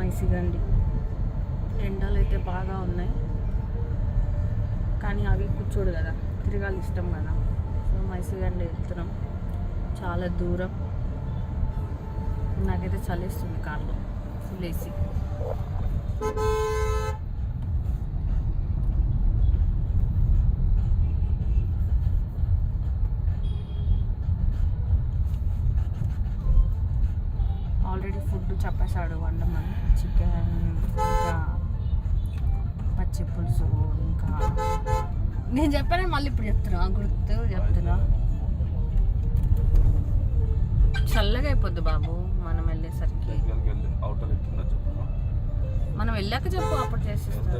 మైసిగండి. ఎండలు అయితే బాగా ఉన్నాయి, కానీ అవి కూర్చోడు కదా, తిరగాలి ఇష్టం కదా. సో మైసిగండి వెళ్తున్నాం, చాలా దూరం. నాకైతే చలిస్తుంది కార్లో, ఫుల్ ఏసీ. ఆల్రెడీ ఫుడ్ చెప్పేశాడు వండమని, చికెన్, ఇంకా పచ్చి పులుసు, ఇంకా నేను చెప్పాను మళ్ళీ ఇప్పుడు చెప్తున్నా. చల్లగా అయిపోద్ది బాబు మనం వెళ్ళేసరికి. మనం వెళ్ళాక చెప్పు, అప్పుడు చేసేస్తాం.